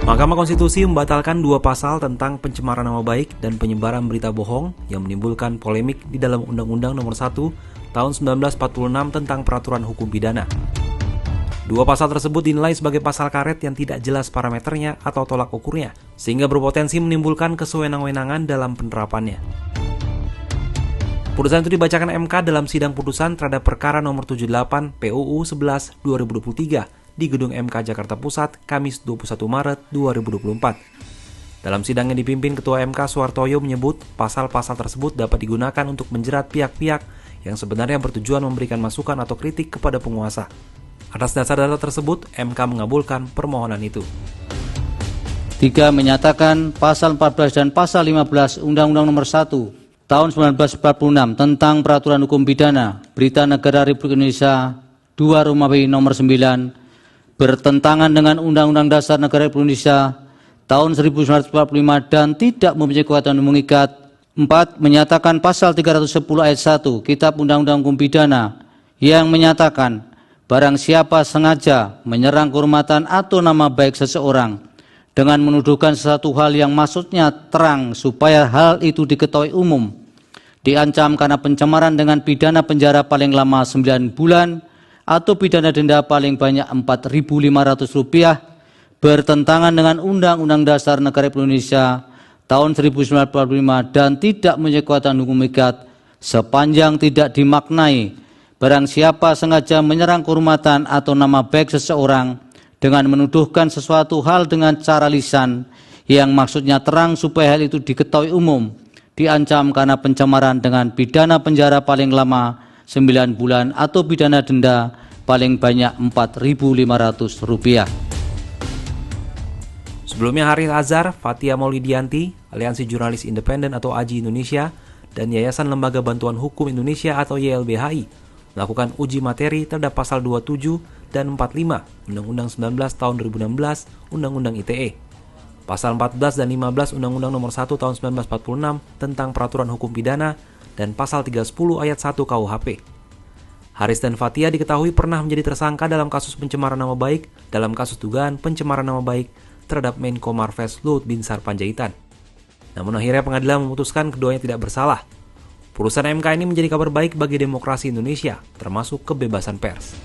Mahkamah Konstitusi membatalkan 2 pasal tentang pencemaran nama baik dan penyebaran berita bohong yang menimbulkan polemik di dalam Undang-Undang Nomor 1 Tahun 1946 tentang Peraturan Hukum Pidana. 2 pasal tersebut dinilai sebagai pasal karet yang tidak jelas parameternya atau tolak ukurnya, sehingga berpotensi menimbulkan kesewenang-wenangan dalam penerapannya. Putusan itu dibacakan MK dalam sidang putusan terhadap perkara nomor 78 PUU 11 2023 di Gedung MK Jakarta Pusat, Kamis 21 Maret 2024. Dalam sidang yang dipimpin Ketua MK Suhartoyo menyebut pasal-pasal tersebut dapat digunakan untuk menjerat pihak-pihak yang sebenarnya bertujuan memberikan masukan atau kritik kepada penguasa. Atas dasar data tersebut, MK mengabulkan permohonan itu. 3. Menyatakan pasal 14 dan pasal 15 Undang-Undang Nomor 1 Tahun 1946 tentang Peraturan Hukum Pidana Berita Negara Republik Indonesia 2 Romawi Nomor 9 bertentangan dengan Undang-Undang Dasar Negara Republik Indonesia tahun 1945 dan tidak mempunyai kekuatan mengikat. 4. Menyatakan pasal 310 ayat 1 Kitab Undang-Undang Hukum Pidana yang menyatakan barang siapa sengaja menyerang kehormatan atau nama baik seseorang dengan menuduhkan sesuatu hal yang maksudnya terang supaya hal itu diketahui umum, diancam karena pencemaran dengan pidana penjara paling lama 9 bulan atau pidana denda paling banyak Rp4.500 bertentangan dengan Undang-Undang Dasar Negara Republik Indonesia tahun 1945 dan tidak mempunyai kekuatan hukum mengikat sepanjang tidak dimaknai barang siapa sengaja menyerang kehormatan atau nama baik seseorang dengan menuduhkan sesuatu hal dengan cara lisan yang maksudnya terang supaya hal itu diketahui umum, diancam karena pencemaran dengan pidana penjara paling lama 9 bulan atau pidana denda paling banyak Rp4.500. Sebelumnya Haris Azhar, Fathia Maulidianti, Aliansi Jurnalis Independen atau AJI Indonesia, dan Yayasan Lembaga Bantuan Hukum Indonesia atau YLBHI melakukan uji materi terhadap pasal 27 dan 45 Undang-Undang 19 tahun 2016 Undang-Undang ITE, pasal 14 dan 15 Undang-Undang Nomor 1 tahun 1946 tentang Peraturan Hukum Pidana, dan pasal 310 ayat 1 KUHP. Haris dan Fathia diketahui pernah menjadi tersangka dalam kasus pencemaran nama baik dalam kasus dugaan pencemaran nama baik terhadap Menko Marves Luhut Binsar Panjaitan. Namun akhirnya pengadilan memutuskan keduanya tidak bersalah. Putusan MK ini menjadi kabar baik bagi demokrasi Indonesia, termasuk kebebasan pers.